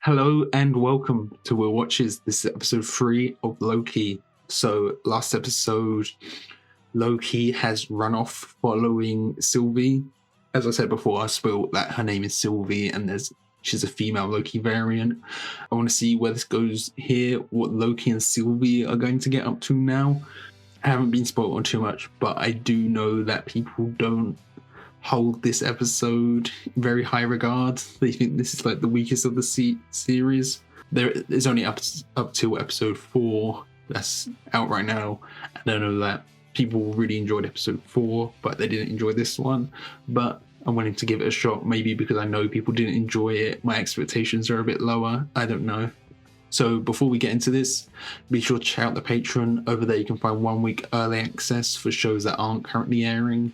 Hello and welcome to Will Watches. This is episode 3 of Loki. So last episode, Loki has run off following Sylvie. As I said before, I spoiled that her name is Sylvie and she's a female Loki variant. I want to see where this goes here, what Loki and Sylvie are going to get up to now. I haven't been spoiled on too much, but I do know that people don't hold this episode in very high regard. They think this is like the weakest of the series. There's only up till episode 4 that's out right now, and I know that people really enjoyed episode 4 but they didn't enjoy this one, but I'm willing to give it a shot, maybe because I know people didn't enjoy it. My expectations are a bit lower, I don't know. So before we get into this, be sure to check out the Patreon. Over there you can find 1 week early access for shows that aren't currently airing,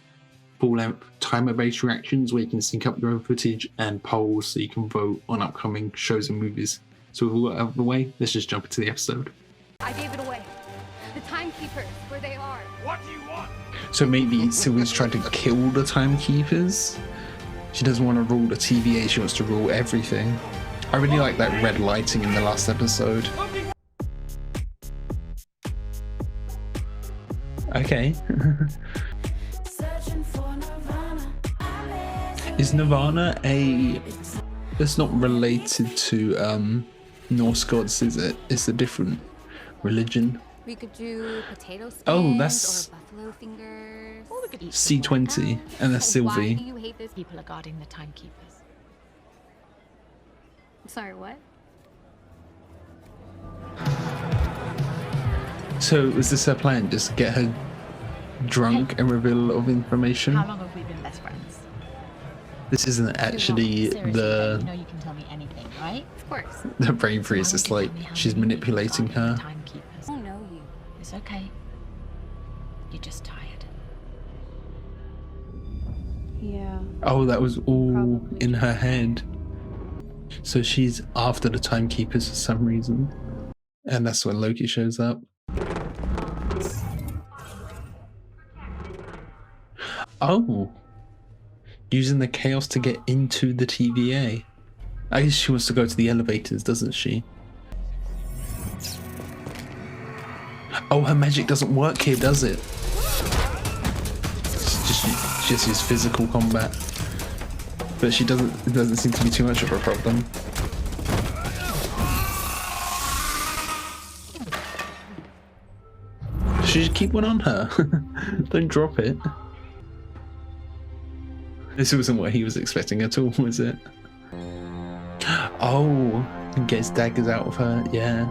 full-length timer-based reactions where you can sync up your own footage, and polls so you can vote on upcoming shows and movies. So with all that out of the way, let's just jump into the episode. I gave it away. The timekeepers, where they are. What do you want? So maybe Sylvie's trying to kill the timekeepers. She doesn't want to rule the TVA, she wants to rule everything. I really like that red lighting in the last episode. Okay. Is Nirvana it's not related to Norse gods, is it? It's a different religion. We could do potato skins, oh, that's or buffalo fingers. Or we could eat C20, and that's Sylvie. Why do you hate those people? People are guarding the timekeepers. Sorry, what? So is this her plan? Just get her drunk and reveal a lot of information? How long have we been best friends? This isn't actually Seriously, the you know you can tell me anything, right? Of course. the brain freeze. It's like she's manipulating her. Timekeepers. I don't know you. It's okay. You're just tired. Yeah. Oh, that was all Probably. in her head. So she's after the timekeepers for some reason, and that's when Loki shows up. Oh, using the chaos to get into the TVA. I guess she wants to go to the elevators, doesn't she? Oh, her magic doesn't work here, does it? She just uses physical combat, but it doesn't seem to be too much of a problem. She should keep one on her. Don't drop it. This wasn't what he was expecting at all, was it? Oh, and gets daggers out of her. Yeah.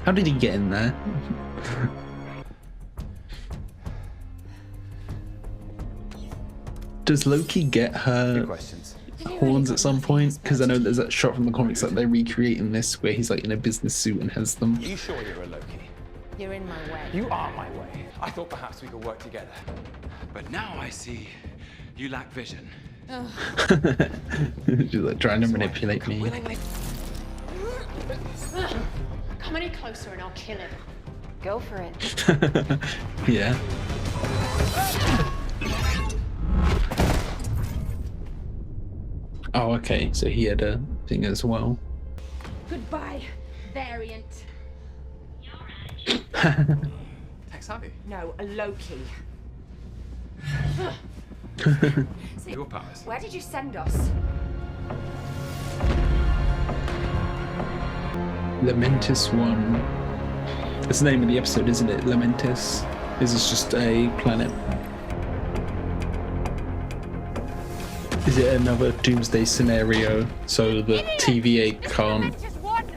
How did he get in there? Does Loki get her horns at some point? Because I know there's that shot from the comics that they're recreating this where he's like in a business suit and has them. You sure you're a Loki? You're in my way. You are my way. I thought perhaps we could work together. But now I see you lack vision. She's like trying to manipulate me. Come any closer and I'll kill him. Go for it. Yeah. Oh, okay. So he had a thing as well. Goodbye, variant. Tex, have you? No, a Loki. Your powers. Where did you send us? Lamentis 1. That's the name of the episode, isn't it? Lamentis. Is this just a planet? Is it another doomsday scenario so the TVA can't...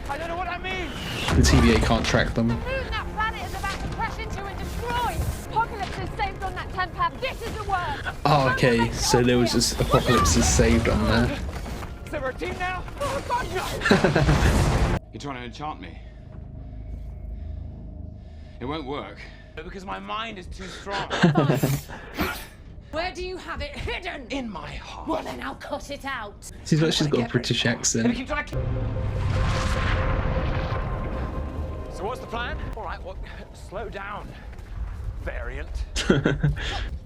I don't know what I mean. The TVA can't track them? That planet is about to crash into and destroy. Apocalypse is saved on that 10 pad. This is the word. Oh, okay. So there was just Apocalypse is saved on there. So we're a team now? Oh, God, no. You're trying to enchant me. It won't work. Because my mind is too strong. Where do you have it hidden? In my heart. Well, then I'll cut it out. Seems like she's got a British accent. Keep trying to... So what's the plan? All right, well, slow down, variant.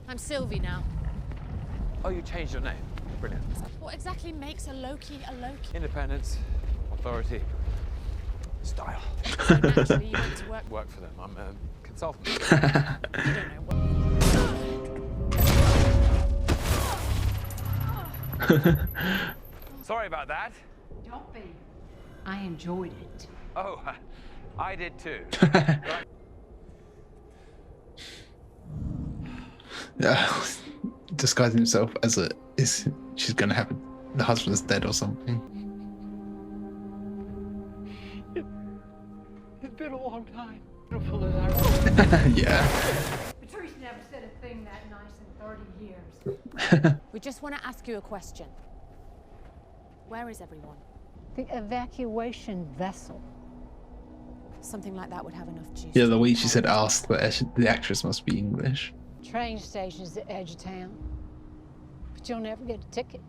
I'm Sylvie now. Oh, you changed your name. Brilliant. What exactly makes a Loki a Loki? Independence, authority, style. Naturally, you went to Work for them. I'm a consultant. You don't know what. Sorry about that. Don't be. I enjoyed it. Oh, I did too. Disguising himself as she's gonna have the husband's dead or something. It's been a long time. Beautiful as I Yeah. Patrice never said a thing that nice in 30 years. We just want to ask you a question. Where is everyone? The evacuation vessel. Something like that would have enough juice. Yeah, the way she said ask, the actress must be English. Train station's the edge of town. But you'll never get a ticket.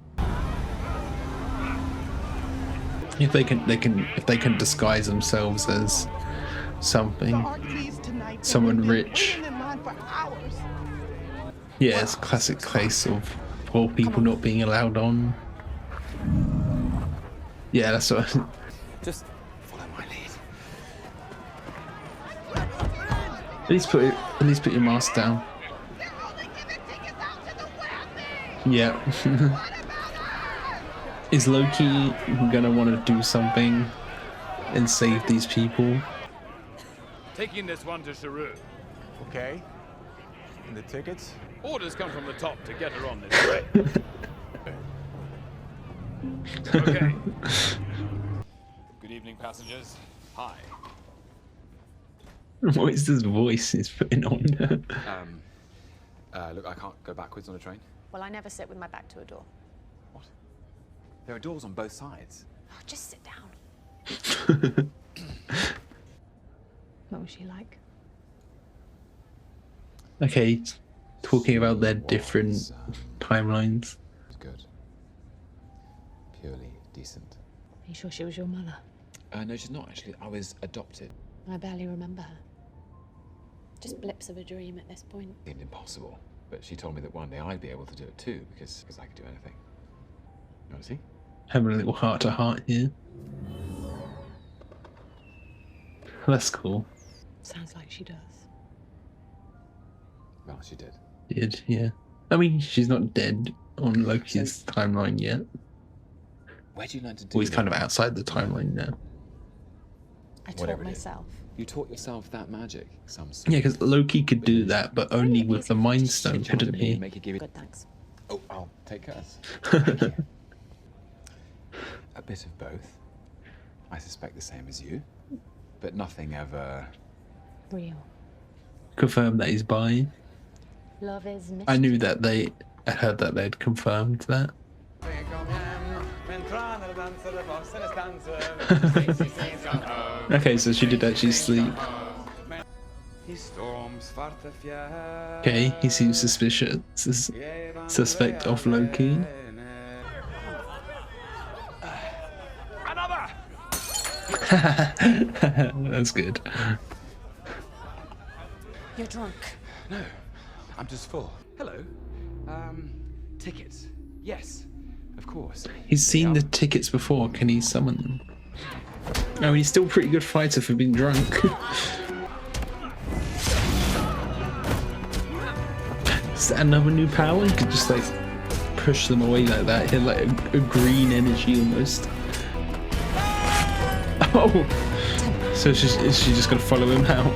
If they can disguise themselves as something, someone rich. Yeah, it's a classic case of poor people not being allowed on. Yeah, that's what. Just follow my lead. At least put your mask down. Yeah. Is Loki gonna want to do something and save these people? Taking this one to Sharu. Okay. And the tickets? Orders come from the top to get her on this train. Okay. Good evening, passengers. Hi. What is this voice he's putting on? Look, I can't go backwards on a train. Well, I never sit with my back to a door. What? There are doors on both sides. Oh, just sit down. What was she like? Okay, talking about their different timelines. It's good. Purely decent. Are you sure she was your mother? No, she's not actually. I was adopted. I barely remember her. Just blips of a dream at this point. Seemed impossible, but she told me that one day I'd be able to do it too because I could do anything. You want to see? Having a little heart-to-heart here. That's cool. Sounds like she does. Well, she did. Yeah. I mean, she's not dead on Loki's timeline yet. Where do you learn to do Well, he's that? kind of outside the timeline now. I taught Whatever it is. myself. You taught yourself that magic. Yeah, because Loki could do that, but only with the Mind Stone, couldn't he? Make it give it. Good, thanks. Oh, I'll take hers. A bit of both. I suspect the same as you, but nothing ever. Real. Confirm that he's bi. Love is mystery. I knew that I heard that they'd confirmed that. Okay, so she did actually sleep. Okay, he seems suspect of Loki. That's good. You're drunk. No, I'm just full. Hello. Tickets. Yes, of course. He's seen the tickets before. Can he summon them? I mean, he's still a pretty good fighter for being drunk. Is that another new power? You could just like push them away like that. Hit like a green energy almost. Oh, so is she just gonna follow him out?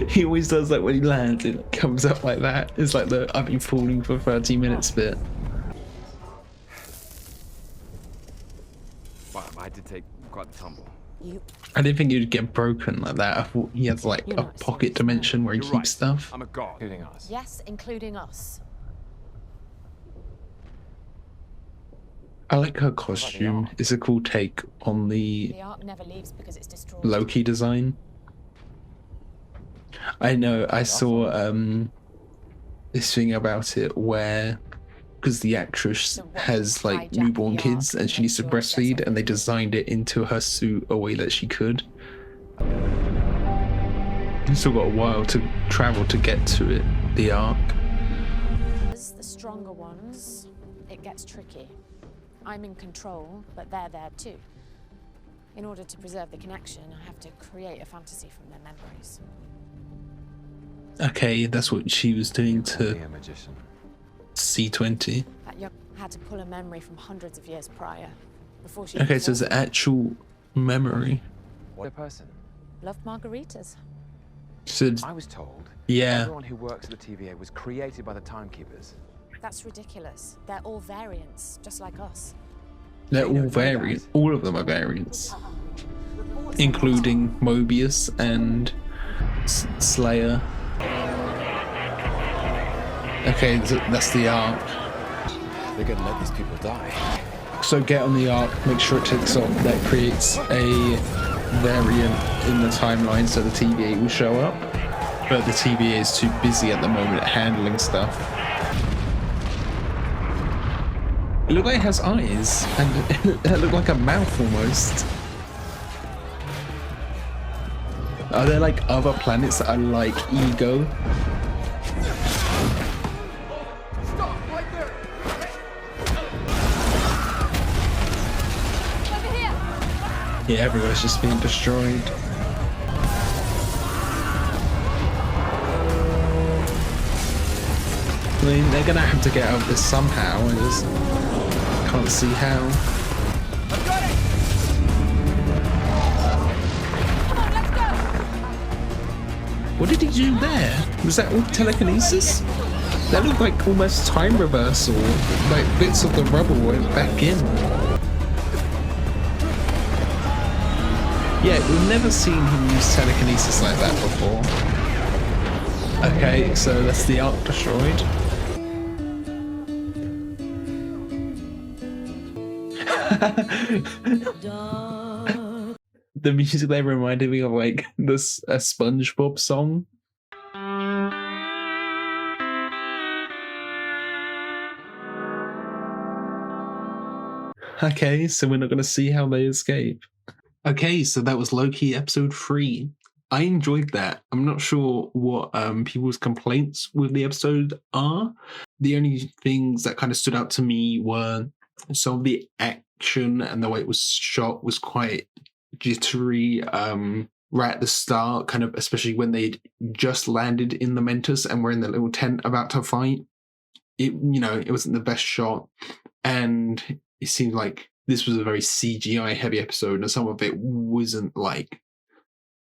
He always does that when he lands. It comes up like that. It's like the I've been falling for 30 minutes bit. Wow, I did take quite the tumble. You. I didn't think he'd get broken like that. I thought he has like You're a not pocket serious, dimension where he You're keeps right. stuff. I'm a god. Including us. Yes, including us. I like her costume. It's a cool take on the The ark never leaves because it's destroyed. Loki design. I know, I saw this thing about it where, because the actress has like newborn kids and she needs to breastfeed, and they designed it into her suit a way that she could. You've still got a while to travel to get to it, the arc. stronger ones, it gets tricky. I'm in control, but they're there too. In order to preserve the connection, I have to create a fantasy from their memories. Okay, that's what she was doing to Be a magician. C20. That young had to pull a memory from hundreds of years prior, before she Okay, so it's an actual memory. What a person. loved margaritas. So, I was told yeah. everyone who works at the TVA was created by the timekeepers. That's ridiculous. They're all variants, just like us. They're all variants. All of them are variants. Including Mobius and Slayer. Okay, that's the arc. They're gonna let these people die. So get on the arc, make sure it takes off. That creates a variant in the timeline so the TVA will show up. But the TVA is too busy at the moment handling stuff. It looked like it has eyes, and it looked like a mouth almost. Are there like other planets that are like Ego? Stop right there! Over here! Yeah, everywhere's just being destroyed. I mean, they're gonna have to get out of this somehow. I just can't see how. I've got it! Come on, let's go! What did he do there? Was that all telekinesis? That looked like almost time reversal. Like bits of the rubble went back in. Yeah, we've never seen him use telekinesis like that before. Okay, so that's the arc destroyed. The music there reminded me of like this a SpongeBob song. Okay, so we're not going to see how they escape. Okay, so that was Loki episode 3. I enjoyed that. I'm not sure what people's complaints with the episode are. The only things that kind of stood out to me were some of the action and the way it was shot was quite jittery right at the start, kind of especially when they'd just landed in Lamentis and were in the little tent about to fight. It wasn't the best shot, and it seemed like this was a very CGI heavy episode, and some of it wasn't like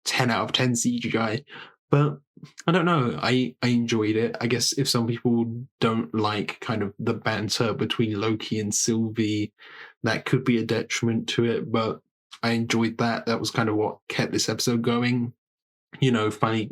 10 out of 10 CGI, but I don't know, I enjoyed it. I guess if some people don't like kind of the banter between Loki and Sylvie, that could be a detriment to it, but I enjoyed that. That was kind of what kept this episode going. Funny,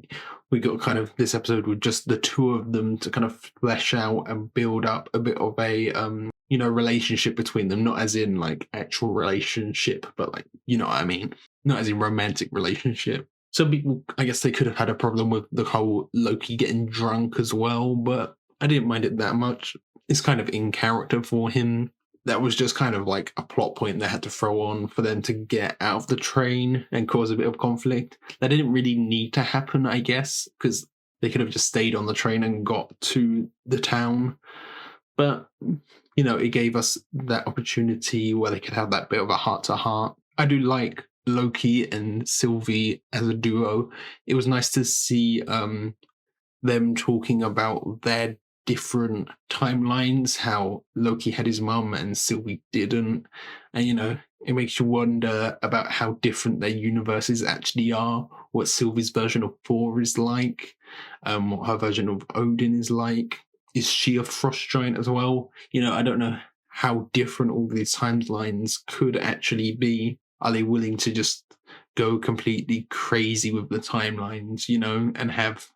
we got kind of this episode with just the two of them to kind of flesh out and build up a bit of a relationship between them, not as in like actual relationship, but like, you know what I mean, not as in romantic relationship. Some people, I guess they could have had a problem with the whole Loki getting drunk as well, but I didn't mind it that much. It's kind of in character for him. That was just kind of like a plot point they had to throw on for them to get out of the train and cause a bit of conflict. That didn't really need to happen, I guess, because they could have just stayed on the train and got to the town. But, it gave us that opportunity where they could have that bit of a heart-to-heart. I do like Loki and Sylvie as a duo. It was nice to see them talking about their different timelines, how Loki had his mum and Sylvie didn't. And, it makes you wonder about how different their universes actually are, what Sylvie's version of Thor is like, what her version of Odin is like. Is she a frost giant as well? I don't know how different all these timelines could actually be. Are they willing to just go completely crazy with the timelines, and have,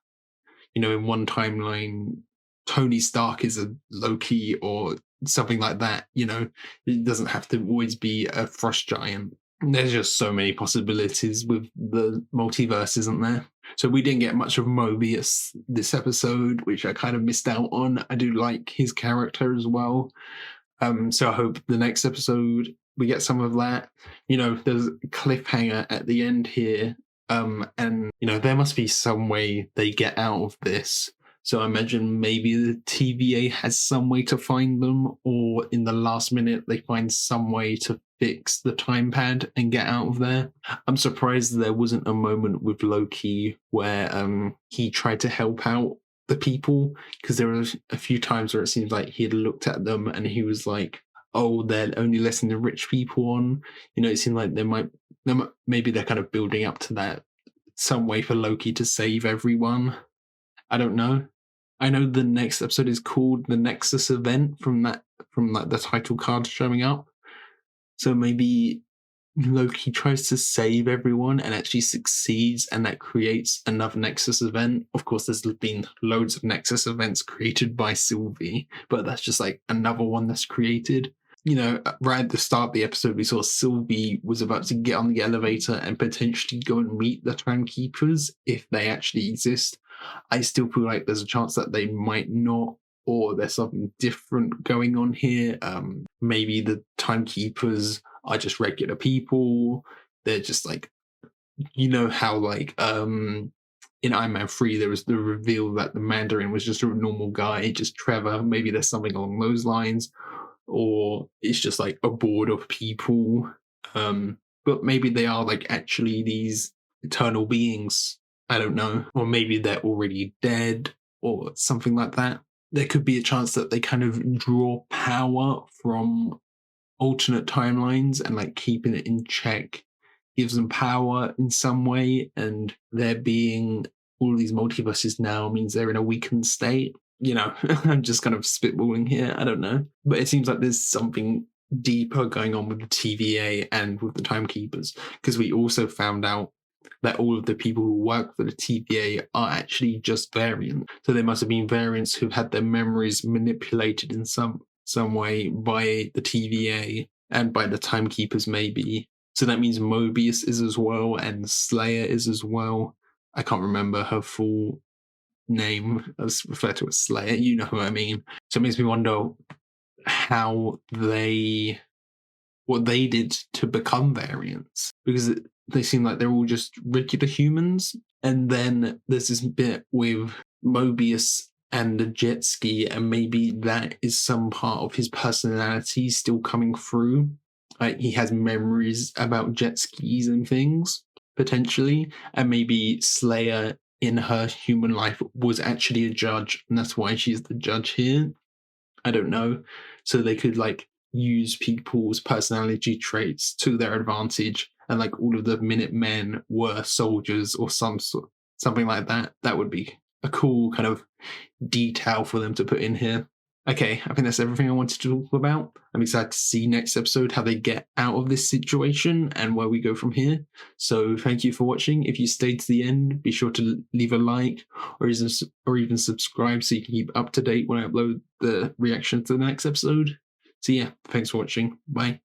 in one timeline, Tony Stark is a Loki or something like that, It doesn't have to always be a frost giant. There's just so many possibilities with the multiverse, isn't there? So we didn't get much of Mobius this episode, which I kind of missed out on. I do like his character as well. So I hope the next episode we get some of that. There's a cliffhanger at the end here. And, there must be some way they get out of this. So I imagine maybe the TVA has some way to find them, or in the last minute they find some way to fix the time pad and get out of there. I'm surprised there wasn't a moment with Loki where he tried to help out the people, because there were a few times where it seems like he had looked at them and he was like, oh, they're only letting the rich people on. You know, it seemed like maybe they're kind of building up to that, some way for Loki to save everyone. I don't know. I know the next episode is called the Nexus event from like the title card showing up. So maybe Loki tries to save everyone and actually succeeds, and that creates another Nexus event. Of course, there's been loads of Nexus events created by Sylvie, but that's just like another one that's created. You know, right at the start of the episode, we saw Sylvie was about to get on the elevator and potentially go and meet the Timekeepers if they actually exist. I still feel like there's a chance that they might not, or there's something different going on here. Maybe the Timekeepers are just regular people. They're just like, you know how like in Iron Man 3 there was the reveal that the Mandarin was just a normal guy, just Trevor. Maybe there's something along those lines, or it's just like a board of people. But maybe they are like actually these eternal beings. I don't know. Or maybe they're already dead or something like that. There could be a chance that they kind of draw power from alternate timelines, and like keeping it in check gives them power in some way, and there being all these multiverses now means they're in a weakened state. You know, I'm just kind of spitballing here. I don't know. But it seems like there's something deeper going on with the TVA and with the Timekeepers, because we also found out that all of the people who work for the TVA are actually just variants. So there must have been variants who've had their memories manipulated in some way by the TVA and by the Timekeepers maybe. So that means Mobius is as well, and Slayer is as well. I can't remember her full name. I was referred to as Slayer, you know what I mean. So it makes me wonder what they did to become variants, because they seem like they're all just regular humans. And then there's this bit with Mobius and the jet ski, and maybe that is some part of his personality still coming through. Like he has memories about jet skis and things, potentially. And maybe Slayer in her human life was actually a judge, and that's why she's the judge here. I don't know. So they could like use people's personality traits to their advantage, and like all of the Minutemen were soldiers or something like that. That would be a cool kind of detail for them to put in here. Okay, I think that's everything I wanted to talk about. I'm excited to see next episode how they get out of this situation and where we go from here. So thank you for watching. If you stayed to the end, be sure to leave a like or even subscribe so you can keep up to date when I upload the reaction to the next episode. So yeah, thanks for watching. Bye.